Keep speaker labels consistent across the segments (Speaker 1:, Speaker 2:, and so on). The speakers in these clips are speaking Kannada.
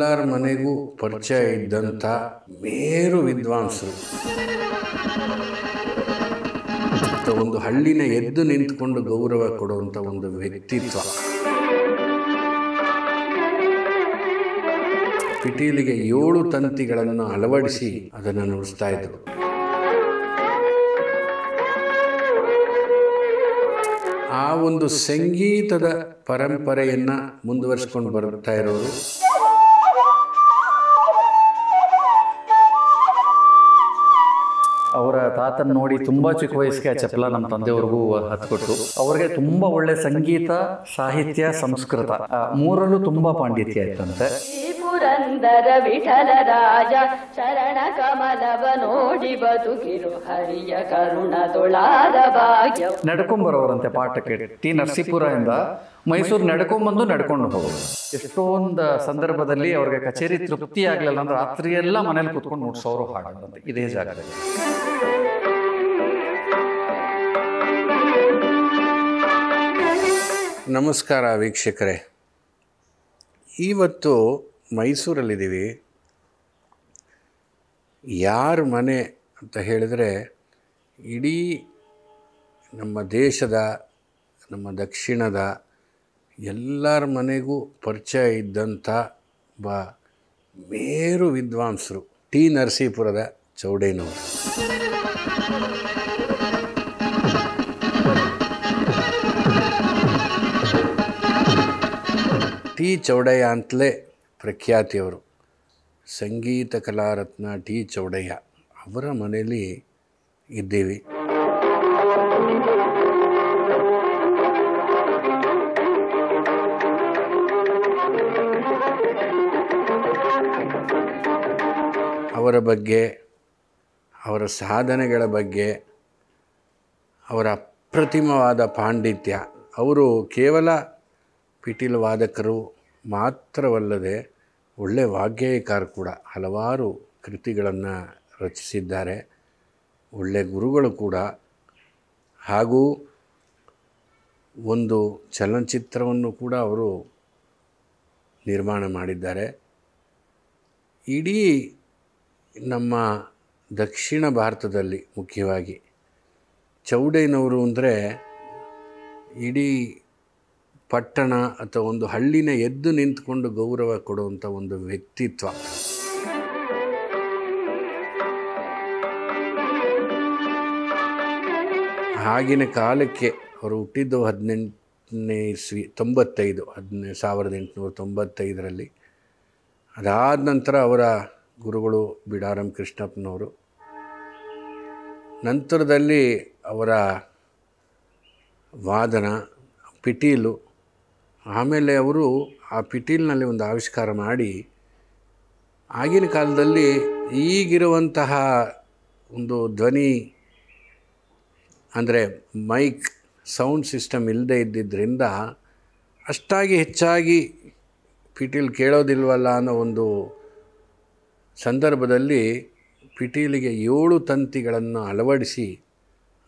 Speaker 1: ಎಲ್ಲರ ಮನೆಗೂ ಪರಿಚಯ ಇದ್ದಂಥ ಮೇರು ವಿದ್ವಾಂಸರು. ಒಂದು ಹಳ್ಳಿನ ಎದ್ದು ನಿಂತುಕೊಂಡು ಗೌರವ ಕೊಡುವಂಥ ಒಂದು ವ್ಯಕ್ತಿತ್ವ. ಪಿಟೀಲಿಗೆ 7 ತಂತಿಗಳನ್ನು ಅಳವಡಿಸಿ ಅದನ್ನು ನುಡಿಸ್ತಾ ಇದ್ರು. ಆ ಒಂದು ಸಂಗೀತದ ಪರಂಪರೆಯನ್ನು ಮುಂದುವರಿಸ್ಕೊಂಡು ಬರ್ತಾ ಇರೋರು
Speaker 2: ಅವರ ತಾತನ ನೋಡಿ ತುಂಬ ಚಿಕ್ಕ ವಯಸ್ಸಿಗೆ ಆ ಚಪ್ಪಲ ನಮ್ಮ ತಂದೆಯವ್ರಿಗೂ ಹತ್ಕೊಟ್ಟು ಅವ್ರಿಗೆ ತುಂಬ ಒಳ್ಳೆ ಸಂಗೀತ, ಸಾಹಿತ್ಯ, ಸಂಸ್ಕೃತ ಮೂರಲ್ಲೂ ತುಂಬ ಪಾಂಡಿತ್ಯ ಇತ್ತಂತೆ.
Speaker 3: ಪುರಂದರ ವಿಠಲ ರಾಜ ಶರಣ ಕಮಲವ ನೋಡಿ ಬದುಕಿರು ಹರಿಯ ಕರುಣದೊಳಾದ ಭಾಗ್ಯ.
Speaker 2: ನಡ್ಕೊಂಬರೋರಂತೆ ಪಾಠಕ್ಕೆ ಟಿ ನರಸೀಪುರದಿಂದ ಮೈಸೂರು ನಡ್ಕೊಂಬಂದು ನಡ್ಕೊಂಡು ಹೋಗೋದು. ಎಷ್ಟೊಂದು ಸಂದರ್ಭದಲ್ಲಿ ಅವ್ರಿಗೆ ಕಚೇರಿ ತೃಪ್ತಿ ಆಗಲಿಲ್ಲ ಅಂದ್ರೆ ರಾತ್ರಿಯೆಲ್ಲ ಮನೇಲಿ ಕೂತ್ಕೊಂಡು ನುಡ್ಸೋರು ಹಾಡೋದಂತೆ ಇದೇ ಜಾಗದಲ್ಲಿ.
Speaker 1: ನಮಸ್ಕಾರ ವೀಕ್ಷಕರೇ, ಇವತ್ತು ಮೈಸೂರಲ್ಲಿದ್ದೀವಿ. ಯಾರ ಮನೆ ಅಂತ ಹೇಳಿದರೆ ಇಡೀ ನಮ್ಮ ದೇಶದ, ನಮ್ಮ ದಕ್ಷಿಣದ ಎಲ್ಲರ ಮನೆಗೂ ಪರಿಚಯ ಇದ್ದಂಥ ಮೇರು ವಿದ್ವಾಂಸರು ಟಿ ನರಸೀಪುರದ ಚೌಡಯ್ಯನವರು. ಟಿ ಚೌಡಯ್ಯ ಅಂತಲೇ ಪ್ರಖ್ಯಾತಿಯವರು. ಸಂಗೀತ ಕಲಾರತ್ನ ಟಿ ಚೌಡಯ್ಯ ಅವರ ಮನೆಯಲ್ಲಿ ಇದ್ದೀವಿ. ಅವರ ಬಗ್ಗೆ, ಅವರ ಸಾಧನೆಗಳ ಬಗ್ಗೆ, ಅವರ ಅಪ್ರತಿಮವಾದ ಪಾಂಡಿತ್ಯ. ಅವರು ಕೇವಲ ಪಿಟೀಲು ವಾದಕರು ಮಾತ್ರವಲ್ಲದೆ ಒಳ್ಳೆಯ ವಾಗ್ಗೇಯಕಾರ ಕೂಡ. ಹಲವಾರು ಕೃತಿಗಳನ್ನು ರಚಿಸಿದ್ದಾರೆ. ಒಳ್ಳೆಯ ಗುರುಗಳು ಕೂಡ. ಹಾಗೂ ಒಂದು ಚಲನಚಿತ್ರವನ್ನು ಕೂಡ ಅವರು ನಿರ್ಮಾಣ ಮಾಡಿದ್ದಾರೆ. ಇಡೀ ನಮ್ಮ ದಕ್ಷಿಣ ಭಾರತದಲ್ಲಿ ಮುಖ್ಯವಾಗಿ ಚೌಡಯ್ಯನವರು ಅಂದರೆ ಇಡೀ ಪಟ್ಟಣ ಅಥವಾ ಒಂದು ಹಳ್ಳಿನ ಎದ್ದು ನಿಂತುಕೊಂಡು ಗೌರವ ಕೊಡುವಂಥ ಒಂದು ವ್ಯಕ್ತಿತ್ವ. ಆಗಿನ ಕಾಲಕ್ಕೆ ಅವರು ಹುಟ್ಟಿದ್ದು 18ನೇ ಇಸ್ವಿ 1895 ಅದಾದ ನಂತರ ಅವರ ಗುರುಗಳು ಬಿಡಾರಂ ಕೃಷ್ಣಪ್ಪನವರು. ನಂತರದಲ್ಲಿ ಅವರ ವಾದನ ಪಿಟೀಲು. ಆಮೇಲೆ ಅವರು ಆ ಪಿಟೀಲಿನಲ್ಲಿ ಒಂದು ಆವಿಷ್ಕಾರ ಮಾಡಿ ಆಗಿನ ಕಾಲದಲ್ಲಿ ಈಗಿರುವಂತಹ ಒಂದು ಧ್ವನಿ ಅಂದರೆ ಮೈಕ್ ಸೌಂಡ್ ಸಿಸ್ಟಮ್ ಇಲ್ಲದೆ ಇದ್ದಿದ್ದರಿಂದ ಅಷ್ಟಾಗಿ ಹೆಚ್ಚಾಗಿ ಪಿಟೀಲ್ ಕೇಳೋದಿಲ್ವಲ್ಲ ಅನ್ನೋ ಒಂದು ಸಂದರ್ಭದಲ್ಲಿ ಪಿಟೀಲಿಗೆ 7 ತಂತಿಗಳನ್ನು ಅಳವಡಿಸಿ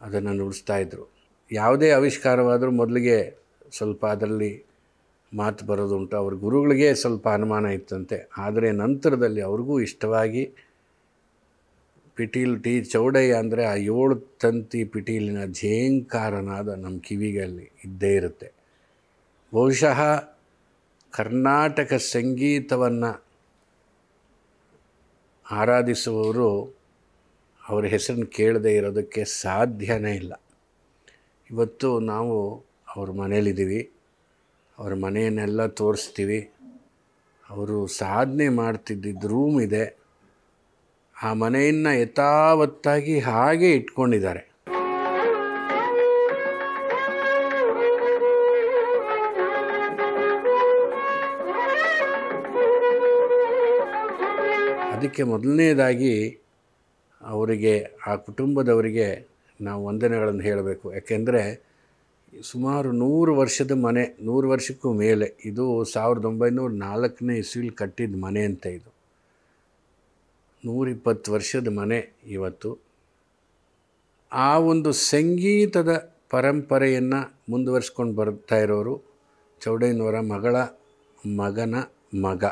Speaker 1: ಅದನ್ನು ನುಡಿಸ್ತಾಯಿದ್ರು. ಯಾವುದೇ ಆವಿಷ್ಕಾರವಾದರೂ ಮೊದಲಿಗೆ ಸ್ವಲ್ಪ ಅದರಲ್ಲಿ ಮಾತು ಬರೋದುಂಟು. ಅವ್ರ ಗುರುಗಳಿಗೆ ಸ್ವಲ್ಪ ಅನುಮಾನ ಇತ್ತಂತೆ. ಆದರೆ ನಂತರದಲ್ಲಿ ಅವ್ರಿಗೂ ಇಷ್ಟವಾಗಿ ಪಿಟೀಲ್ ಟಿ ಚೌಡಯ್ಯ ಅಂದರೆ ಆ 7 ತಂತಿ ಪಿಟೀಲಿನ ಝೇಂಕಾರನಾದ ನಮ್ಮ ಕಿವಿಗಳಲ್ಲಿ ಇದ್ದೇ ಇರುತ್ತೆ. ಬಹುಶಃ ಕರ್ನಾಟಕ ಸಂಗೀತವನ್ನು ಆರಾಧಿಸುವವರು ಅವರ ಹೆಸರನ್ನು ಕೇಳದೇ ಇರೋದಕ್ಕೆ ಸಾಧ್ಯನೇ ಇಲ್ಲ. ಇವತ್ತು ನಾವು ಅವ್ರ ಮನೇಲಿದ್ದೀವಿ. ಅವ್ರ ಮನೆಯನ್ನೆಲ್ಲ ತೋರಿಸ್ತೀವಿ. ಅವರು ಸಾಧನೆ ಮಾಡ್ತಿದ್ದಿದ್ದು ರೂಮ್ ಇದೆ. ಆ ಮನೆಯನ್ನು ಯಥಾವತ್ತಾಗಿ ಹಾಗೆ ಇಟ್ಕೊಂಡಿದ್ದಾರೆ. ಅದಕ್ಕೆ ಮೊದಲನೇದಾಗಿ ಅವರಿಗೆ, ಆ ಕುಟುಂಬದವರಿಗೆ ನಾವು ವಂದನೆಗಳನ್ನು ಹೇಳಬೇಕು. ಯಾಕೆಂದರೆ ಸುಮಾರು 100 ವರ್ಷದ ಮನೆ, 100 ವರ್ಷಕ್ಕೂ ಮೇಲೆ. ಇದು 1904ನೇ ಇಸ್ವಿಲಿ ಕಟ್ಟಿದ ಮನೆ ಅಂತ. ಇದು 120 ವರ್ಷದ ಮನೆ ಇವತ್ತು. ಆ ಒಂದು ಸಂಗೀತದ ಪರಂಪರೆಯನ್ನು ಮುಂದುವರಿಸ್ಕೊಂಡು ಬರ್ತಾ ಇರೋರು ಚೌಡಯ್ಯನವರ ಮಗನ ಮಗ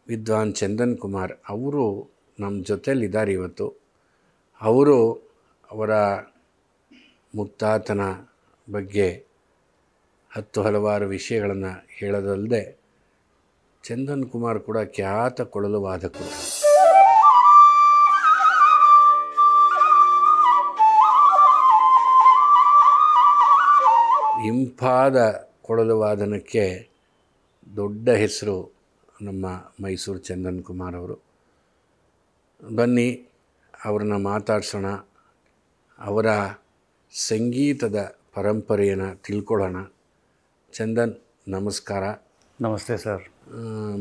Speaker 1: ವಿದ್ವಾನ್ ಚಂದನ್ ಕುಮಾರ್ ಅವರು ನಮ್ಮ ಜೊತೆಯಲ್ಲಿದ್ದಾರೆ ಇವತ್ತು. ಅವರು ಅವರ ಮುತ್ತಾತನ ಬಗ್ಗೆ ಹಲವಾರು ವಿಷಯಗಳನ್ನು ಹೇಳೋದಲ್ಲದೆ ಚಂದನ್ ಕುಮಾರ್ ಕೂಡ ಖ್ಯಾತ ಕೊಳಲು ವಾದಕರು. ಇಂಪಾದ ಕೊಳಲು ವಾದನಕ್ಕೆ ದೊಡ್ಡ ಹೆಸರು ನಮ್ಮ ಮೈಸೂರು ಚಂದನ್ ಕುಮಾರ್ ಅವರು. ಬನ್ನಿ ಅವ್ರನ್ನ ಮಾತಾಡ್ಸೋಣ, ಅವರ ಸಂಗೀತದ ಪರಂಪರೆಯನ್ನು ತಿಳ್ಕೊಳ್ಳೋಣ. ಚಂದನ್ ನಮಸ್ಕಾರ.
Speaker 2: ನಮಸ್ತೆ ಸರ್.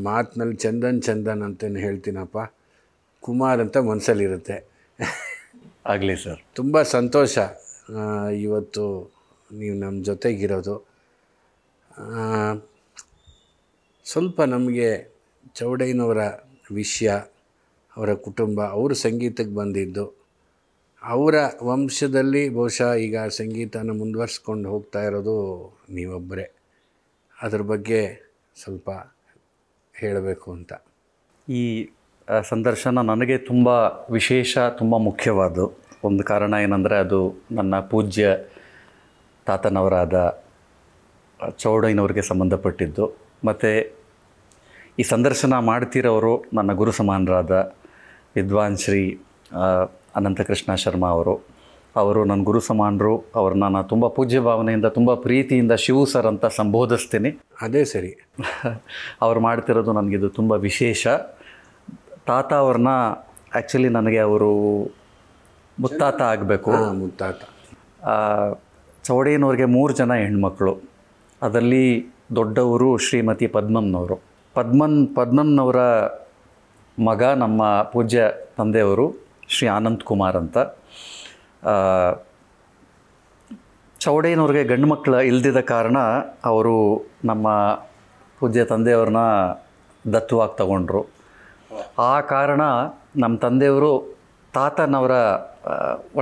Speaker 1: ಮಾತಿನಲ್ಲಿ ಚಂದನ್ ಅಂತೇನು ಹೇಳ್ತೀನಪ್ಪ, ಕುಮಾರ್ ಅಂತ ಮನಸ್ಸಲ್ಲಿರುತ್ತೆ.
Speaker 2: ಆಗಲಿ ಸರ್.
Speaker 1: ತುಂಬ ಸಂತೋಷ ಇವತ್ತು ನೀವು ನಮ್ಮ ಜೊತೆಗಿರೋದು. ಸ್ವಲ್ಪ ನಮಗೆ ಚೌಡಯ್ಯನವರ ವಿಷಯ, ಅವರ ಕುಟುಂಬ, ಅವರು ಸಂಗೀತಕ್ಕೆ ಬಂದಿದ್ದು, ಅವರ ವಂಶದಲ್ಲಿ ಬಹುಶಃ ಈಗ ಸಂಗೀತನ ಮುಂದುವರ್ಸ್ಕೊಂಡು ಹೋಗ್ತಾ ಇರೋದು ನೀವೊಬ್ಬರೇ. ಅದ್ರ ಬಗ್ಗೆ ಸ್ವಲ್ಪ ಹೇಳಬೇಕು ಅಂತ.
Speaker 2: ಈ ಸಂದರ್ಶನ ನನಗೆ ತುಂಬ ವಿಶೇಷ, ತುಂಬ ಮುಖ್ಯವಾದ ಒಂದು ಕಾರಣ ಏನಂದರೆ ಅದು ನನ್ನ ಪೂಜ್ಯ ತಾತನವರಾದ ಚೌಡಯ್ಯನವ್ರಿಗೆ ಸಂಬಂಧಪಟ್ಟಿದ್ದು. ಮತ್ತು ಈ ಸಂದರ್ಶನ ಮಾಡ್ತಿರೋರು ನನ್ನ ಗುರು ಸಮಾನರಾದ ವಿದ್ವಾನ್ ಶ್ರೀ ಅನಂತಕೃಷ್ಣ ಶರ್ಮಾ ಅವರು ನನ್ನ ಗುರು ಸಮಾನರು. ಅವ್ರನ್ನ ನಾನು ತುಂಬ ಪೂಜ್ಯ ಭಾವನೆಯಿಂದ, ತುಂಬ ಪ್ರೀತಿಯಿಂದ ಶಿವು ಸರ್ ಅಂತ ಸಂಬೋಧಿಸ್ತೀನಿ.
Speaker 1: ಅದೇ ಸರಿ.
Speaker 2: ಅವ್ರು ಮಾಡ್ತಿರೋದು ನನಗಿದು ತುಂಬ ವಿಶೇಷ. ತಾತ ಅವ್ರನ್ನ ಆ್ಯಕ್ಚುಲಿ ನನಗೆ ಅವರು ಮುತ್ತಾತ ಆಗಬೇಕು.
Speaker 1: ಮುತ್ತಾತ.
Speaker 2: ಚೌಡಯ್ಯನವ್ರಿಗೆ 3 ಜನ ಹೆಣ್ಮಕ್ಳು. ಅದರಲ್ಲಿ ದೊಡ್ಡವರು ಶ್ರೀಮತಿ ಪದ್ಮಮ್ನವರು. ಪದ್ಮಮ್ನವರ ಮಗ ನಮ್ಮ ಪೂಜ್ಯ ತಂದೆಯವರು ಶ್ರೀ ಆನಂದ್ ಕುಮಾರ್ ಅಂತ. ಚೌಡಯ್ಯನವ್ರಿಗೆ ಗಂಡು ಮಕ್ಕಳು ಇಲ್ದಿದ್ದ ಕಾರಣ ಅವರು ನಮ್ಮ ಪೂಜ್ಯ ತಂದೆಯವ್ರನ್ನ ದತ್ತುವಾಗಿ ತಗೊಂಡ್ರು. ಆ ಕಾರಣ ನಮ್ಮ ತಂದೆಯವರು ತಾತನವರ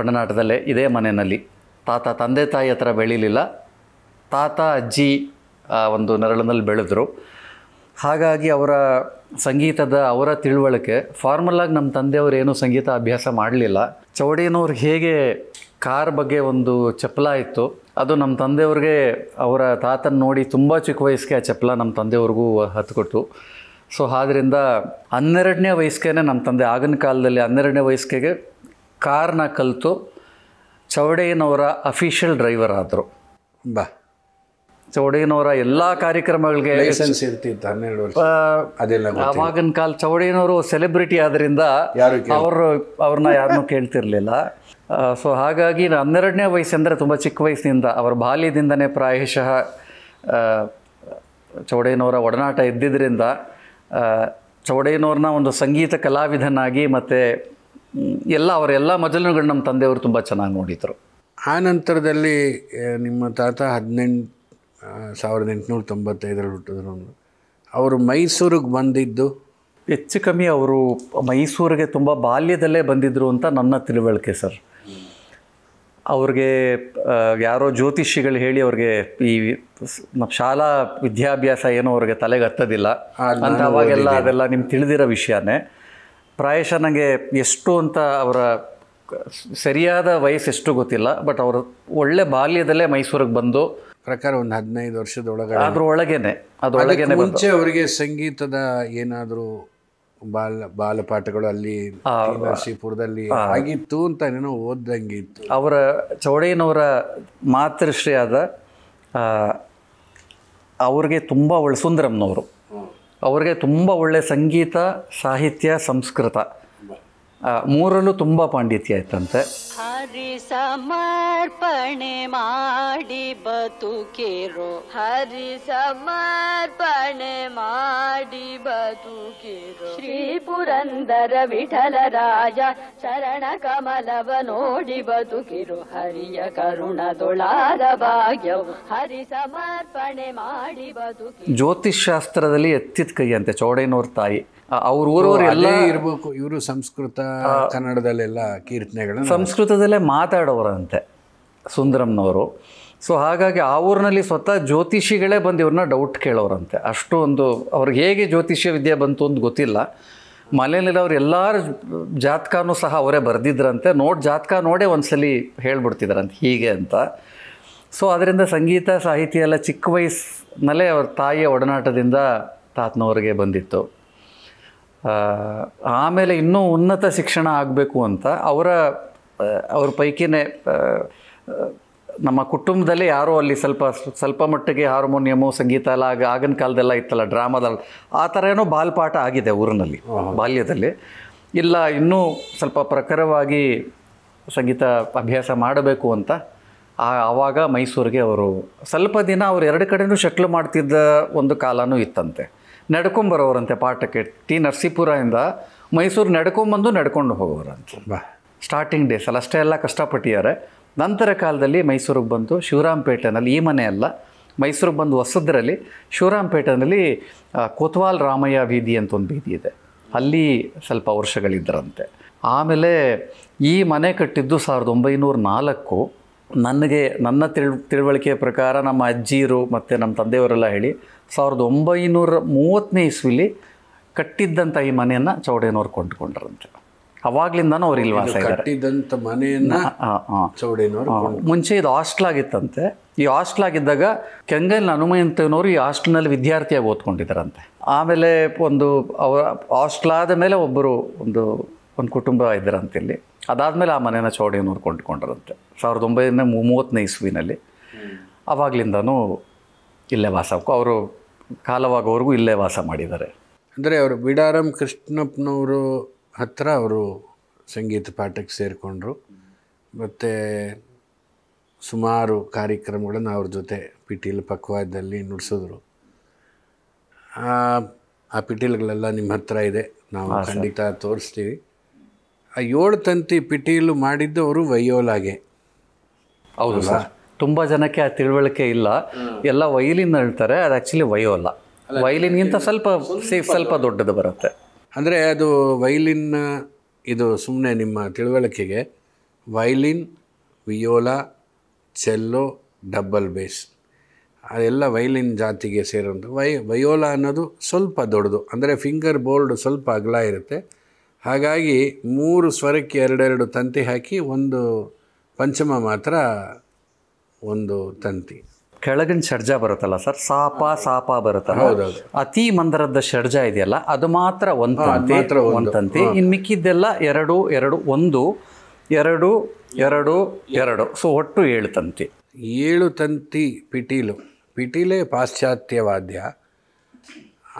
Speaker 2: ಒಡನಾಟದಲ್ಲೇ ಇದೇ ಮನೆಯಲ್ಲಿ, ತಾತ ತಂದೆ ತಾಯಿ ಹತ್ರ ಬೆಳೀಲಿಲ್ಲ, ತಾತ ಅಜ್ಜಿ ಒಂದು ನೆರಳಿನಲ್ಲಿ ಬೆಳೆದ್ರು. ಹಾಗಾಗಿ ಅವರ ಸಂಗೀತದ ಅವರ ತಿಳುವಳಿಕೆ ಫಾರ್ಮಲಾಗಿ ನಮ್ಮ ತಂದೆಯವರು ಏನೂ ಸಂಗೀತ ಅಭ್ಯಾಸ ಮಾಡಲಿಲ್ಲ. ಚೌಡಯ್ಯನವ್ರು ಹೇಗೆ ಕಾರ್ ಬಗ್ಗೆ ಒಂದು ಚಪ್ಪಲ ಇತ್ತು, ಅದು ನಮ್ಮ ತಂದೆಯವ್ರಿಗೆ ಅವರ ತಾತನ ನೋಡಿ ತುಂಬ ಚಿಕ್ಕ ವಯಸ್ಸಿಗೆ ಆ ಚಪ್ಪಲ ನಮ್ಮ ತಂದೆಯವ್ರಿಗೂ ಹತ್ಕೊಟ್ಟು. ಸೊ ಆದ್ದರಿಂದ 12ನೇ ವಯಸ್ಸಿಗೆ ನಮ್ಮ ತಂದೆ ಆಗಿನ ಕಾಲದಲ್ಲಿ 12ನೇ ವಯಸ್ಸಿಗೆ ಕಾರ್ನ ಕಲಿತು ಚೌಡಯ್ಯನವರ ಅಫಿಷಿಯಲ್ ಡ್ರೈವರ್ ಆದರು.
Speaker 1: ಬಾ.
Speaker 2: ಚೌಡಯ್ಯನವರ ಎಲ್ಲ ಕಾರ್ಯಕ್ರಮಗಳಿಗೆ
Speaker 1: ಲೈಸೆನ್ಸ್ ಇರ್ತಿತ್ತು 12 ವರ್ಷ. ಅದೆಲ್ಲ
Speaker 2: ಆವಾಗಿನ ಕಾಲ ಚೌಡಯ್ಯನವರು ಸೆಲೆಬ್ರಿಟಿ ಆದ್ದರಿಂದ ಅವ್ರನ್ನ ಯಾರನ್ನೂ ಕೇಳ್ತಿರ್ಲಿಲ್ಲ. ಸೊ ಹಾಗಾಗಿ 12ನೇ ವಯಸ್ಸು ಅಂದರೆ ತುಂಬ ಚಿಕ್ಕ ವಯಸ್ಸಿನಿಂದ, ಅವರ ಬಾಲ್ಯದಿಂದನೇ ಪ್ರಾಯಶಃ ಚೌಡಯ್ಯನವರ ಒಡನಾಟ ಇದ್ದಿದ್ದರಿಂದ ಚೌಡಯ್ಯನವ್ರನ್ನ ಒಂದು ಸಂಗೀತ ಕಲಾವಿದನಾಗಿ ಮತ್ತು ಅವರೆಲ್ಲ ಮಜಲುಗಳು ನಮ್ಮ ತಂದೆಯವರು ತುಂಬ ಚೆನ್ನಾಗಿ ನೋಡಿದರು.
Speaker 1: ಆ ನಂತರದಲ್ಲಿ ನಿಮ್ಮ ತಾತ 1895 ಹುಟ್ಟಿದ್ರು. ಅವರು ಮೈಸೂರಿಗೆ ಬಂದಿದ್ದು
Speaker 2: ಹೆಚ್ಚು ಕಮ್ಮಿ ಅವರು ಮೈಸೂರಿಗೆ ತುಂಬ ಬಾಲ್ಯದಲ್ಲೇ ಬಂದಿದ್ದರು ಅಂತ ನನ್ನ ತಿಳುವಳಿಕೆ ಸರ್. ಅವ್ರಿಗೆ ಯಾರೋ ಜ್ಯೋತಿಷಿಗಳು ಹೇಳಿ ಅವ್ರಿಗೆ ಈ ಶಾಲಾ ವಿದ್ಯಾಭ್ಯಾಸ ಏನೋ ಅವ್ರಿಗೆ ತಲೆಗೆ ಹತ್ತೋದಿಲ್ಲ ಅಂತ ಅವಾಗೆಲ್ಲ ಅದೆಲ್ಲ ನಿಮ್ಗೆ ತಿಳಿದಿರೋ ವಿಷಯನೇ. ಪ್ರಾಯಶಃ ನನಗೆ ಎಷ್ಟು ಅಂತ ಅವರ ಸರಿಯಾದ ವಯಸ್ಸು ಎಷ್ಟು ಗೊತ್ತಿಲ್ಲ, ಬಟ್ ಅವರು ಒಳ್ಳೆ ಬಾಲ್ಯದಲ್ಲೇ ಮೈಸೂರಿಗೆ ಬಂದು
Speaker 1: ಪ್ರಕಾರ ಒಂದು 15 ವರ್ಷದೊಳಗಡೆ
Speaker 2: ಅದರೊಳಗೇನೆ
Speaker 1: ಮುಂಚೆ ಅವರಿಗೆ ಸಂಗೀತದ ಏನಾದರೂ ಬಾಲಪಾಠಗಳು ಅಲ್ಲಿ ನರಸೀಪುರದಲ್ಲಿ ಆಗಿತ್ತು ಅಂತ ಏನೋ ಓದಂಗಿತ್ತು.
Speaker 2: ಅವರ ಚೌಡಯ್ಯನವರ ಮಾತೃಶ್ರೀ ಆದ ಅವ್ರಿಗೆ ತುಂಬ ಒಳ್ಳೆ ಸುಂದರಮ್ನವರು, ಅವ್ರಿಗೆ ತುಂಬ ಒಳ್ಳೆ ಸಂಗೀತ, ಸಾಹಿತ್ಯ, ಸಂಸ್ಕೃತ ಮೂರಲ್ಲೂ ತುಂಬ ಪಾಂಡಿತ್ಯ ಆಯ್ತಂತೆ.
Speaker 3: ಹರಿ ಸಮರ್ಪಣೆ ಮಾಡಿ ಬದುಕಿರೋ, ಹರಿ ಸಮರ್ಪಣೆ ಮಾಡಿ ಬದುಕಿರೋ, ಶ್ರೀ ಪುರಂದರ ವಿಠಲ ರಾಜ ಚರಣ ಕಮಲವ ನೋಡಿ ಬದುಕಿರೋ, ಹರಿಯ ಕರುಣದೊಳಾದ ಭಾಗ್ಯವು ಹರಿ ಸಮರ್ಪಣೆ ಮಾಡಿ ಬದುಕಿ.
Speaker 2: ಜ್ಯೋತಿಷ್ ಶಾಸ್ತ್ರದಲ್ಲಿ ಎತ್ತಿದ ಕೈ ಅಂತೆ ಚೌಡಯ್ಯನವ್ರ ತಾಯಿ. ಅವ್ರ ಊರವ್ರು ಎಲ್ಲ
Speaker 1: ಇರಬೇಕು. ಇವರು ಸಂಸ್ಕೃತ ಕನ್ನಡದಲ್ಲೆಲ್ಲ ಕೀರ್ತನೆಗಳನ್ನ
Speaker 2: ಸಂಸ್ಕೃತದಲ್ಲೇ ಮಾತಾಡೋರಂತೆ ಸುಂದರಮ್ನವರು. ಸೊ ಹಾಗಾಗಿ ಆ ಊರಿನಲ್ಲಿ ಸ್ವತಃ ಜ್ಯೋತಿಷಿಗಳೇ ಬಂದು ಇವ್ರನ್ನ ಡೌಟ್ ಕೇಳೋರಂತೆ. ಅಷ್ಟು ಒಂದು ಅವ್ರಿಗೆ ಹೇಗೆ ಜ್ಯೋತಿಷ್ಯ ವಿದ್ಯೆ ಬಂತು ಅಂತ ಗೊತ್ತಿಲ್ಲ. ಮಲೆಯಲ್ಲಿ ಅವ್ರು ಎಲ್ಲರ ಜಾತಕನೂ ಸಹ ಅವರೇ ಬರೆದಿದ್ರಂತೆ. ಜಾತಕ ನೋಡೇ ಒಂದ್ಸಲಿ ಹೇಳ್ಬಿಡ್ತಿದ್ರಂತೆ ಹೀಗೆ ಅಂತ. ಸೊ ಅದರಿಂದ ಸಂಗೀತ ಸಾಹಿತ್ಯ ಎಲ್ಲ ಚಿಕ್ಕ ವಯಸ್ಸಿನಲ್ಲೇ ಅವ್ರ ತಾಯಿಯ ಒಡನಾಟದಿಂದ ತಾತನವ್ರಿಗೆ ಬಂದಿತ್ತು. ಆಮೇಲೆ ಇನ್ನೂ ಉನ್ನತ ಶಿಕ್ಷಣ ಆಗಬೇಕು ಅಂತ ಅವ್ರ ಪೈಕಿನೇ ನಮ್ಮ ಕುಟುಂಬದಲ್ಲಿ ಯಾರೋ ಅಲ್ಲಿ ಸ್ವಲ್ಪ ಮಟ್ಟಿಗೆ ಹಾರ್ಮೋನಿಯಮು ಸಂಗೀತ ಎಲ್ಲ ಆಗಿನ ಕಾಲದೆಲ್ಲ ಇತ್ತಲ್ಲ, ಡ್ರಾಮಾದಲ್ಲಿ ಆ ಥರ ಏನೋ ಬಾಲ್ಪಾಠ ಆಗಿದೆ ಊರಿನಲ್ಲಿ ಬಾಲ್ಯದಲ್ಲಿ. ಇಲ್ಲ ಇನ್ನೂ ಸ್ವಲ್ಪ ಪ್ರಖರವಾಗಿ ಸಂಗೀತ ಅಭ್ಯಾಸ ಮಾಡಬೇಕು ಅಂತ ಆವಾಗ ಮೈಸೂರಿಗೆ ಅವರು ಸ್ವಲ್ಪ ದಿನ ಅವ್ರು 2 ಕಡೆನೂ ಶಟ್ಲ್ ಮಾಡ್ತಿದ್ದ ಒಂದು ಕಾಲನೂ ಇತ್ತಂತೆ. ನಡ್ಕೊಂಬರೋರಂತೆ ಪಾಠಕ್ಕೆ. ನರಸೀಪುರದಿಂದ ಮೈಸೂರು ನಡ್ಕೊಂಡು ಹೋಗೋರಂತೆ. ಸ್ಟಾರ್ಟಿಂಗ್ ಡೇಸಲ್ಲಿ ಅಷ್ಟೇ ಎಲ್ಲ ಕಷ್ಟಪಟ್ಟಿದ್ದಾರೆ. ನಂತರ ಕಾಲದಲ್ಲಿ ಮೈಸೂರಿಗೆ ಬಂದು ಶಿವರಾಮಪೇಟೆನಲ್ಲಿ, ಈ ಮನೆ ಅಲ್ಲ, ಮೈಸೂರಿಗೆ ಬಂದು ಹೊಸದ್ರಲ್ಲಿ ಶಿವರಾಮಪೇಟೆನಲ್ಲಿ ಕೊತ್ವಾಲ್ ರಾಮಯ್ಯ ಬೀದಿ ಅಂತ ಒಂದು ಬೀದಿ ಇದೆ, ಅಲ್ಲಿ ಸ್ವಲ್ಪ ವರ್ಷಗಳಿದ್ದರಂತೆ. ಆಮೇಲೆ ಈ ಮನೆ ಕಟ್ಟಿದ್ದು 1904. ನನ್ನ ತಿಳುವಳಿಕೆಯ ಪ್ರಕಾರ ನಮ್ಮ ಅಜ್ಜಿಯರು ಮತ್ತು ನಮ್ಮ ತಂದೆಯವರೆಲ್ಲ ಹೇಳಿ 1930ನೇ ಇಸ್ವಿಲಿ ಕಟ್ಟಿದ್ದಂಥ ಈ ಮನೆಯನ್ನು ಚೌಡೇನವ್ರು ಕೊಂಡ್ಕೊಂಡ್ರಂತೆ. ಅವಾಗ್ಲಿಂದನೂ ಅವ್ರು ಇಲ್ಲಿ ವಾಸ ಇದ್ದಾರೆ.
Speaker 1: ಕಟ್ಟಿದಂಥ ಮನೆಯನ್ನು ಚೌಡೇನವರು.
Speaker 2: ಮುಂಚೆ ಇದು ಹಾಸ್ಟ್ಲಾಗಿತ್ತಂತೆ. ಈ ಹಾಸ್ಟ್ಲಾಗಿದ್ದಾಗ ಕೆಂಗಲ್ ಹನುಮಂತನವರು ಈ ಹಾಸ್ಟೆಲ್ನಲ್ಲಿ ವಿದ್ಯಾರ್ಥಿಯಾಗಿ ಓದ್ಕೊಂಡಿದ್ದಾರಂತೆ. ಆಮೇಲೆ ಅವರ ಹಾಸ್ಟ್ಲಾದ ಮೇಲೆ ಒಂದು ಕುಟುಂಬ ಇದ್ದರಂತೆ ಇಲ್ಲಿ. ಅದಾದಮೇಲೆ ಆ ಮನೆಯನ್ನು ಚೌಡೇನವ್ರು ಕೊಂಡ್ಕೊಂಡ್ರಂತೆ 1930ನೇ ಇಸ್ವಿನಲ್ಲಿ. ಆವಾಗಲಿಂದನೂ ಇಲ್ಲೇ ವಾಸ, ಅವರು ಕಾಲವಾಗೋವರೆಗೂ ಇಲ್ಲೇ ವಾಸ ಮಾಡಿದ್ದಾರೆ.
Speaker 1: ಅಂದರೆ ಅವರು ಬಿಡಾರಂ ಕೃಷ್ಣಪ್ಪನವರು ಹತ್ರ ಅವರು ಸಂಗೀತ ಪಾಠಕ್ಕೆ ಸೇರಿಕೊಂಡ್ರು. ಮತ್ತು ಸುಮಾರು ಕಾರ್ಯಕ್ರಮಗಳನ್ನು ಅವ್ರ ಜೊತೆ ಪಿಟೀಲು ಪಕ್ವಾದಲ್ಲಿ ನುಡಿಸಿದ್ರು. ಆ ಪಿಟೀಲುಗಳೆಲ್ಲ ನಿಮ್ಮ ಹತ್ರ ಇದೆ, ನಾವು ಖಂಡಿತ ತೋರಿಸ್ತೀವಿ. ಆ 7 ತಂತಿ ಪಿಟೀಲು ಮಾಡಿದ್ದು ಅವರು ವಯೋಲಾಗೆ.
Speaker 2: ಹೌದು ಸರ್, ತುಂಬ ಜನಕ್ಕೆ ಆ ತಿಳುವಳಿಕೆ ಇಲ್ಲ. ಎಲ್ಲ ವೈಲಿನ್ ಹೇಳ್ತಾರೆ, ಅದು ಆ್ಯಕ್ಚುಲಿ ವಯೋಲ. ವೈಲಿನ್ಗಿಂತ ಸ್ವಲ್ಪ ದೊಡ್ಡದು ಬರುತ್ತೆ.
Speaker 1: ಅಂದರೆ ಅದು ವೈಲಿನ್, ಇದು ಸುಮ್ಮನೆ ನಿಮ್ಮ ತಿಳುವಳಿಕೆಗೆ, ವೈಲಿನ್, ವಿಯೋಲಾ, ಚೆಲ್ಲೋ, ಡಬ್ಬಲ್ ಬೇಸ್ ಅದೆಲ್ಲ ವೈಲಿನ್ ಜಾತಿಗೆ ಸೇರೋದು. ವಯೋಲಾ ಅನ್ನೋದು ಸ್ವಲ್ಪ ದೊಡ್ಡದು, ಅಂದರೆ ಫಿಂಗರ್ ಬೋರ್ಡ್ ಸ್ವಲ್ಪ ಅಗಲ ಇರುತ್ತೆ. ಹಾಗಾಗಿ 3 ಸ್ವರಕ್ಕೆ 2 ತಂತಿ ಹಾಕಿ ಒಂದು ಪಂಚಮ ಮಾತ್ರ ಒಂದು ತಂತಿ.
Speaker 2: ಕೆಳಗಿನ ಷಡ್ಜ ಬರುತ್ತಲ್ಲ ಸರ್, ಸಾಪ ಬರುತ್ತಲ್ಲ, ಅತಿ ಮಂದರದ ಷಡ್ಜ ಇದೆಯಲ್ಲ ಅದು ಮಾತ್ರ ಒಂದು ತಂತಿ. ಇನ್ನು ಮಿಕ್ಕಿದ್ದೆಲ್ಲ 2 2 1 2 2 2. ಸೊ ಒಟ್ಟು 7 ತಂತಿ.
Speaker 1: 7 ತಂತಿ ಪಿಟೀಲೇ ಪಾಶ್ಚಾತ್ಯ ವಾದ್ಯ.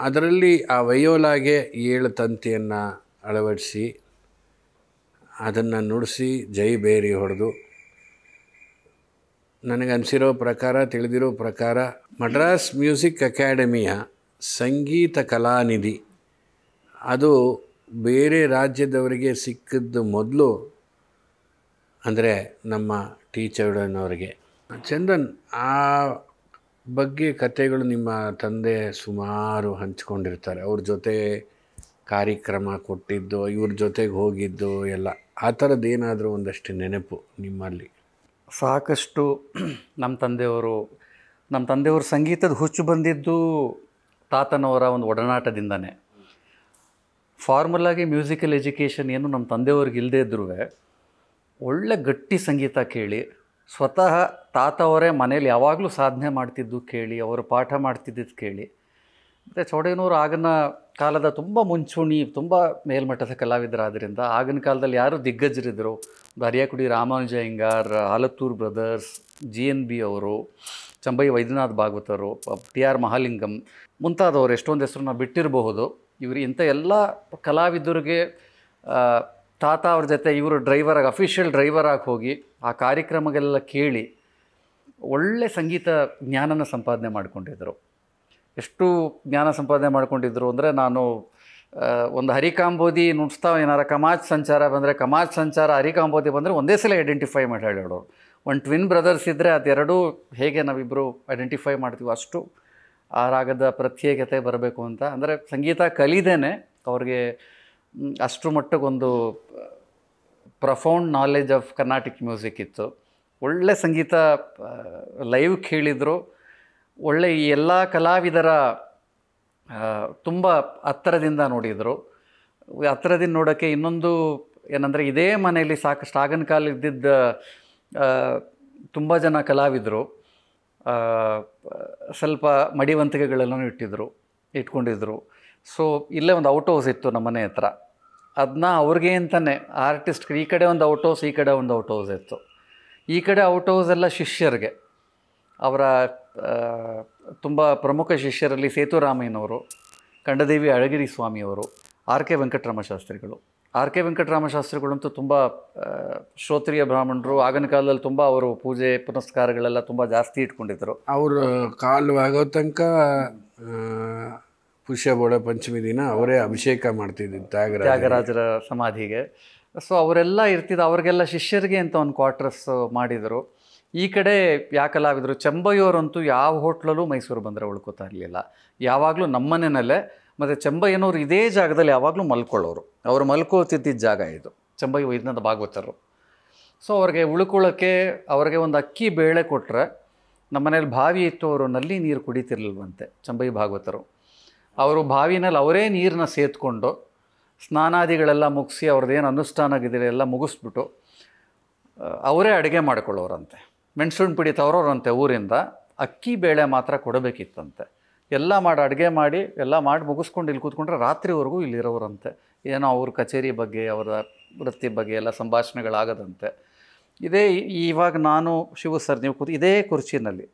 Speaker 1: ಅದರಲ್ಲಿ ಆ ವಯೋಲಾಗೆ 7 ತಂತಿಯನ್ನು ಅಳವಡಿಸಿ ಅದನ್ನು ನುಡಿಸಿ ಜೈ ಬೇರಿ ಹೊಡೆದು, ನನಗನ್ಸಿರೋ ಪ್ರಕಾರ, ತಿಳಿದಿರೋ ಪ್ರಕಾರ, ಮಡ್ರಾಸ್ ಮ್ಯೂಸಿಕ್ ಅಕಾಡೆಮಿಯ ಸಂಗೀತ ಕಲಾನಿಧಿ ಅದು ಬೇರೆ ರಾಜ್ಯದವರಿಗೆ ಸಿಕ್ಕಿದ್ದು ಮೊದಲು ಅಂದರೆ ನಮ್ಮ ಟಿ ಚೌಡೇನವರಿಗೆ. ಚಂದನ್, ಆ ಬಗ್ಗೆ ಕಥೆಗಳು ನಿಮ್ಮ ತಂದೆ ಸುಮಾರು ಹಂಚ್ಕೊಂಡಿರ್ತಾರೆ. ಅವ್ರ ಜೊತೆ ಕಾರ್ಯಕ್ರಮ ಕೊಟ್ಟಿದ್ದು, ಇವ್ರ ಜೊತೆಗೆ ಹೋಗಿದ್ದು ಎಲ್ಲ, ಆ ಥರದ್ದು ಏನಾದರೂ ಒಂದಷ್ಟು ನೆನಪು ನಿಮ್ಮಲ್ಲಿ?
Speaker 2: ಸಾಕಷ್ಟು. ನಮ್ಮ ತಂದೆಯವರು ಸಂಗೀತದ ಹುಚ್ಚು ಬಂದಿದ್ದು ತಾತನವರ ಒಂದು ಒಡನಾಟದಿಂದನೇ. ಫಾರ್ಮಲಾಗಿ ಮ್ಯೂಸಿಕಲ್ ಎಜುಕೇಷನ್ ಏನು ನಮ್ಮ ತಂದೆಯವ್ರಿಗೆ ಇಲ್ಲದೇ ಇದ್ರೂ ಒಳ್ಳೆ ಗಟ್ಟಿ ಸಂಗೀತ ಕೇಳಿ, ಸ್ವತಃ ತಾತ ಅವರೇ ಮನೇಲಿ ಯಾವಾಗಲೂ ಸಾಧನೆ ಮಾಡ್ತಿದ್ದು ಕೇಳಿ, ಅವರು ಪಾಠ ಮಾಡ್ತಿದ್ದಿದ್ದು ಕೇಳಿ. ಮತ್ತು ಚೌಡೇನವರು ಆಗಿನ ಕಾಲದ ತುಂಬ ಮುಂಚೂಣಿ, ತುಂಬ ಮೇಲ್ಮಟ್ಟದ ಕಲಾವಿದರಾದ್ದರಿಂದ ಆಗಿನ ಕಾಲದಲ್ಲಿ ಯಾರು ದಿಗ್ಗಜರಿದ್ದರು, ಅರಿಯಾಕುಡಿ ರಾಮಾನುಜ ಅಯ್ಯಂಗಾರ್, ಆಲತ್ತೂರು ಬ್ರದರ್ಸ್, GNB ಅವರು, ಚಂಬೈ ವೈದ್ಯನಾಥ್ ಭಾಗವತರು, TR ಮಹಾಲಿಂಗಂ ಮುಂತಾದವರು ಎಷ್ಟೊಂದು ಹೆಸರು ನಾವು ಬಿಟ್ಟಿರಬಹುದು. ಇವರು ಇಂಥ ಎಲ್ಲ ಕಲಾವಿದರಿಗೆ ತಾತ ಅವ್ರ ಜೊತೆ ಇವರು ಅಫಿಷಿಯಲ್ ಡ್ರೈವರಾಗಿ ಹೋಗಿ ಆ ಕಾರ್ಯಕ್ರಮಗಳೆಲ್ಲ ಕೇಳಿ ಒಳ್ಳೆ ಸಂಗೀತ ಜ್ಞಾನನ ಸಂಪಾದನೆ ಮಾಡಿಕೊಂಡಿದ್ದರು. ಎಷ್ಟು ಜ್ಞಾನ ಸಂಪಾದನೆ ಮಾಡ್ಕೊಂಡಿದ್ರು ಅಂದರೆ, ನಾನು ಒಂದು ಹರಿಕಾಂಬೋದಿ ನುಡಿಸ್ತಾ ಏನಾರ ಕಮಾಜ್ ಸಂಚಾರ ಬಂದರೆ, ಕಮಾಜ್ ಸಂಚಾರ ಹರಿಕಾಂಬೋದಿ ಬಂದರೆ ಒಂದೇ ಸಲ ಐಡೆಂಟಿಫೈ ಮಾಡಿ ಹೇಳೋರು. ಒಂದು ಟ್ವಿನ್ ಬ್ರದರ್ಸ್ ಇದ್ದರೆ ಅದೆರಡೂ ಹೇಗೆ ನಾವಿಬ್ಬರು ಐಡೆಂಟಿಫೈ ಮಾಡ್ತೀವಿ, ಅಷ್ಟು ಆ ರಾಗದ ಪ್ರತ್ಯೇಕತೆ ಬರಬೇಕು ಅಂತ. ಅಂದರೆ ಸಂಗೀತ ಕಲಿದೇನೆ ಅವ್ರಿಗೆ ಅಷ್ಟರ ಮಟ್ಟಿಗೊಂದು profound knowledge of Carnatic music ಇತ್ತು. ಒಳ್ಳೆ ಸಂಗೀತ ಲೈವ್ ಕೇಳಿದರು. ಒಳ್ಳೆ ಈ ಎಲ್ಲ ಕಲಾವಿದರ ತುಂಬ ಹತ್ತಿರದಿಂದ ನೋಡಿದರು. ಹತ್ತಿರದಿಂದ ನೋಡೋಕ್ಕೆ ಇನ್ನೊಂದು ಏನಂದರೆ, ಇದೇ ಮನೆಯಲ್ಲಿ ಸಾಕಷ್ಟು ಆಗಿನ ಕಾಲ ಇದ್ದಿದ್ದ ತುಂಬ ಜನ ಕಲಾವಿದರು ಸ್ವಲ್ಪ ಮಡಿವಂತಿಕೆಗಳೆಲ್ಲನೂ ಇಟ್ಕೊಂಡಿದ್ರು. ಸೊ ಇಲ್ಲೇ ಒಂದು ಔಟ್ ಹೌಸ್ ಇತ್ತು ನಮ್ಮ ಮನೆ ಹತ್ರ. ಅದನ್ನ ಅವ್ರಿಗೆ ಅಂತಲೇ ಆರ್ಟಿಸ್ಟ್, ಈ ಕಡೆ ಒಂದು ಔಟ್ ಹೌಸ್, ಈ ಕಡೆ ಒಂದು ಔಟ್ ಹೌಸ್ ಇತ್ತು. ಈ ಕಡೆ ಔಟ್ ಹೌಸ್ ಎಲ್ಲ ಶಿಷ್ಯರಿಗೆ, ಅವರ ತುಂಬ ಪ್ರಮುಖ ಶಿಷ್ಯರಲ್ಲಿ ಸೇತುರಾಮಯ್ಯನವರು, ಕಂಡದೇವಿ ಅಳಗಿರಿ ಸ್ವಾಮಿಯವರು, ಆರ್ ಕೆ ವೆಂಕಟರಾಮಶಾಸ್ತ್ರಿಗಳು. ಆರ್ ಕೆ ವೆಂಕಟರಾಮಶಾಸ್ತ್ರಿಗಳಂತೂ ತುಂಬ ಶ್ರೋತ್ರಿಯ ಬ್ರಾಹ್ಮಣರು. ಆಗಿನ ಕಾಲದಲ್ಲಿ ತುಂಬ ಅವರು ಪೂಜೆ ಪುನಸ್ಕಾರಗಳೆಲ್ಲ ತುಂಬ ಜಾಸ್ತಿ ಇಟ್ಕೊಂಡಿದ್ದರು.
Speaker 1: ಅವರು ಕಾಲು ಆಗೋ ತನಕ ಪುಷ್ಯಬೋಳ ಪಂಚಮಿ ದಿನ ಅವರೇ ಅಭಿಷೇಕ ಮಾಡ್ತಿದ್ದರು
Speaker 2: ತ್ಯಾಗರಾಜರ ಸಮಾಧಿಗೆ. ಸೊ ಅವರೆಲ್ಲ ಇರ್ತಿದ್ದು, ಅವ್ರಿಗೆಲ್ಲ ಶಿಷ್ಯರಿಗೆ ಅಂತ ಒಂದು ಕ್ವಾರ್ಟರ್ಸ್ ಮಾಡಿದರು. ಈ ಕಡೆ ಕಲಾವಿದರು ಚೆಂಬಯ್ಯವ್ರಂತೂ ಯಾವ ಹೋಟ್ಲಲ್ಲೂ ಮೈಸೂರು ಬಂದರೆ ಉಳ್ಕೋತಾ ಇರಲಿಲ್ಲ. ಯಾವಾಗಲೂ ನಮ್ಮನೆಯಲ್ಲೇ. ಮತ್ತು ಚೆಂಬಯ್ಯನವ್ರು ಇದೇ ಜಾಗದಲ್ಲಿ ಯಾವಾಗಲೂ ಮಲ್ಕೊಳ್ಳೋರು. ಅವರು ಮಲ್ಕೋತಿದ್ದ ಜಾಗ ಇದು. ಚೆಂಬಯ್ಯ ವೈದ್ಯನಾಥ ಭಾಗವತರು. ಸೊ ಅವ್ರಿಗೆ ಉಳ್ಕೊಳ್ಳೋಕ್ಕೆ ಅವ್ರಿಗೆ ಒಂದು ಅಕ್ಕಿ ಬೇಳೆ ಕೊಟ್ಟರೆ, ನಮ್ಮ ಮನೇಲಿ ಬಾವಿ ಇತ್ತು, ಅವರು ನಲ್ಲಿ ನೀರು ಕುಡಿತಿರ್ಲಿಲ್ವಂತೆ ಚೆಂಬಯ್ಯ ಭಾಗವತರು. ಅವರು ಬಾವಿನಲ್ಲಿ ಅವರೇ ನೀರನ್ನ ಸೇದ್ಕೊಂಡು ಸ್ನಾನಾದಿಗಳೆಲ್ಲ ಮುಗಿಸಿ ಅವ್ರದ್ದೇನು ಅನುಷ್ಠಾನಗಿದೆ ಎಲ್ಲ ಮುಗಿಸ್ಬಿಟ್ಟು ಅವರೇ ಅಡುಗೆ ಮಾಡ್ಕೊಳ್ಳೋರಂತೆ. ಮೆಣಸುಣ್ಣು ಪುಡಿ ತವರೋರಂತೆ ಊರಿಂದ. ಅಕ್ಕಿ ಬೇಳೆ ಮಾತ್ರ ಕೊಡಬೇಕಿತ್ತಂತೆ. ಎಲ್ಲ ಮಾಡಿ ಅಡುಗೆ ಮಾಡಿ ಎಲ್ಲ ಮಾಡಿ ಮುಗಿಸ್ಕೊಂಡು ಇಲ್ಲಿ ಕೂತ್ಕೊಂಡ್ರೆ ರಾತ್ರಿವರೆಗೂ ಇಲ್ಲಿರೋರಂತೆ. ಏನೋ ಅವ್ರ ಕಚೇರಿ ಬಗ್ಗೆ, ಅವರ ವೃತ್ತಿ ಬಗ್ಗೆ ಎಲ್ಲ ಸಂಭಾಷಣೆಗಳಾಗದಂತೆ. ಇದೇ ಇವಾಗ ನಾನು ಶಿವು ಸರ್ ನೀವು ಇದೇ ಕುರ್ಚಿನಲ್ಲಿ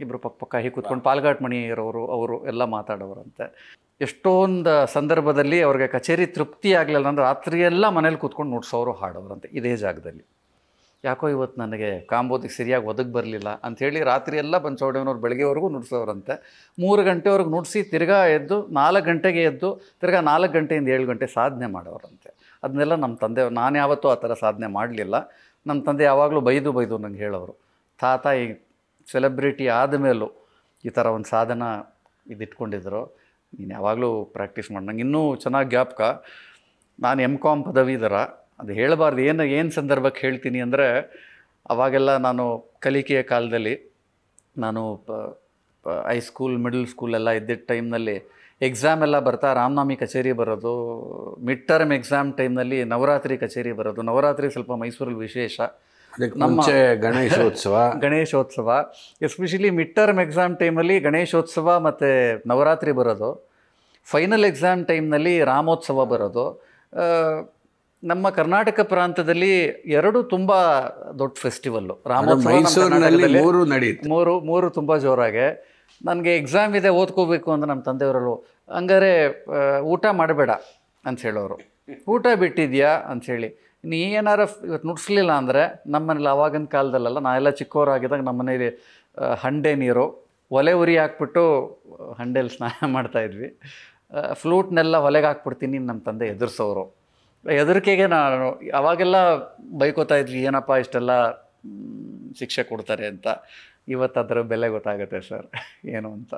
Speaker 2: ಇಬ್ಬರು ಪಕ್ಕ ಹೀಗೆ ಕೂತ್ಕೊಂಡು ಪಾಲ್ಘಾಟ್ ಮಣಿಯರವರು ಅವರು ಎಲ್ಲ ಮಾತಾಡೋರಂತೆ. ಎಷ್ಟೊಂದು ಸಂದರ್ಭದಲ್ಲಿ ಅವ್ರಿಗೆ ಕಚೇರಿ ತೃಪ್ತಿ ಆಗಲಿಲ್ಲ ಅಂದರೆ ರಾತ್ರಿಯೆಲ್ಲ ಮನೇಲಿ ಕೂತ್ಕೊಂಡು ನುಡ್ಸೋರು ಹಾಡೋರಂತೆ ಇದೇ ಜಾಗದಲ್ಲಿ. ಯಾಕೋ ಇವತ್ತು ನನಗೆ ಕಾಂಬೋದಿಗೆ ಸರಿಯಾಗಿ ಒದಗಿ ಬರಲಿಲ್ಲ ಅಂಥೇಳಿ ರಾತ್ರಿ ಎಲ್ಲ ಬಂಚೌಡವ್ನವ್ರು ಬೆಳಗ್ಗೆವರೆಗೂ ನುಡ್ಸೋರಂತೆ. 3 ಗಂಟೆವರೆಗೂ ನುಡಿಸಿ ತಿರ್ಗಾ ಎದ್ದು 4 ಗಂಟೆಗೆ ಎದ್ದು ತಿರ್ಗಾ 4 ಗಂಟೆಯಿಂದ 7 ಗಂಟೆ ಸಾಧನೆ ಮಾಡೋರಂತೆ. ಅದನ್ನೆಲ್ಲ ನಮ್ಮ ತಂದೆ, ನಾನು ಯಾವತ್ತೂ ಆ ಥರ ಸಾಧನೆ ಮಾಡಲಿಲ್ಲ. ನಮ್ಮ ತಂದೆ ಯಾವಾಗಲೂ ಬೈದು ನಂಗೆ ಹೇಳೋರು, ತಾತ ಈ ಸೆಲೆಬ್ರಿಟಿ ಆದಮೇಲೂ ಈ ಥರ ಒಂದು ಸಾಧನ ಇದಿಟ್ಕೊಂಡಿದ್ರು, ನೀನು ಯಾವಾಗಲೂ ಪ್ರಾಕ್ಟೀಸ್ ಮಾಡಿ. ನಂಗೆ ಇನ್ನೂ ಚೆನ್ನಾಗಿ ಜ್ಞಾಪಕ, ನಾನು M.Com ಪದವೀಧರ. ಅದು ಹೇಳಬಾರ್ದು, ಏನು ಸಂದರ್ಭಕ್ಕೆ ಹೇಳ್ತೀನಿ ಅಂದರೆ, ಅವಾಗೆಲ್ಲ ನಾನು ಕಲಿಕೆಯ ಕಾಲದಲ್ಲಿ ನಾನು ಹೈಸ್ಕೂಲ್ ಮಿಡಲ್ ಸ್ಕೂಲೆಲ್ಲ ಇದ್ದಿದ್ದ ಟೈಮ್ನಲ್ಲಿ ಎಕ್ಸಾಮ್ ಎಲ್ಲ ಬರ್ತಾ ರಾಮನವಮಿ ಕಚೇರಿ ಬರೋದು, ಮಿಡ್ ಟರ್ಮ್ ಎಕ್ಸಾಮ್ ಟೈಮ್ನಲ್ಲಿ ನವರಾತ್ರಿ ಕಚೇರಿ ಬರೋದು. ನವರಾತ್ರಿ ಸ್ವಲ್ಪ ಮೈಸೂರಲ್ಲಿ ವಿಶೇಷ.
Speaker 1: ನಮ್ಮ Ganeshotsav
Speaker 2: especially mid term exam ಟೈಮಲ್ಲಿ ಗಣೇಶೋತ್ಸವ ಮತ್ತು ನವರಾತ್ರಿ ಬರೋದು. ಫೈನಲ್ ಎಕ್ಸಾಮ್ ಟೈಮ್ನಲ್ಲಿ ರಾಮೋತ್ಸವ ಬರೋದು. ನಮ್ಮ ಕರ್ನಾಟಕ ಪ್ರಾಂತದಲ್ಲಿ 2 ತುಂಬ ದೊಡ್ಡ ಫೆಸ್ಟಿವಲ್ಲು. ರಾಮೋತ್ಸವ ಮೂರು ತುಂಬ ಜೋರಾಗೆ. ನನಗೆ ಎಕ್ಸಾಮ್ ಇದೆ, ಓದ್ಕೋಬೇಕು ಅಂತ ನಮ್ಮ ತಂದೆಯವರಲ್ಲೂ, ಹಂಗಾರೆ ಊಟ ಮಾಡಬೇಡ ಅಂತ ಹೇಳೋರು. ಊಟ ಬಿಟ್ಟಿದ್ಯಾ ಅಂಥೇಳಿ, ನೀ ಏನಾರ ಇವತ್ತು ನುಡ್ಸ್ಲಿಲ್ಲ ಅಂದರೆ, ನಮ್ಮನೇಲಿ ಆವಾಗಿನ ಕಾಲದಲ್ಲೆಲ್ಲ ನಾವೆಲ್ಲ ಚಿಕ್ಕವರಾಗಿದ್ದಾಗ ನಮ್ಮ ಮನೇಲಿ ಹಂಡೆ ನೀರು, ಒಲೆ ಉರಿ ಹಾಕ್ಬಿಟ್ಟು ಹಂಡೆಯಲ್ಲಿ ಸ್ನಾನ ಮಾಡ್ತಾಯಿದ್ವಿ. ಫ್ಲೂಟ್ನೆಲ್ಲ ಹೊಲೆಗೆ ಹಾಕ್ಬಿಡ್ತೀನಿ ನಮ್ಮ ತಂದೆ ಎದುರಿಸೋರು. ಹೆದರಿಕೆಗೆ ನಾನು ಅವಾಗೆಲ್ಲ ಬೈಕೋತಾ ಇದ್ವಿ, ಏನಪ್ಪ ಇಷ್ಟೆಲ್ಲ ಶಿಕ್ಷೆ ಕೊಡ್ತಾರೆ ಅಂತ. ಇವತ್ತು ಅದರ ಬೆಲೆ ಗೊತ್ತಾಗುತ್ತೆ ಸರ್ ಏನು ಅಂತ.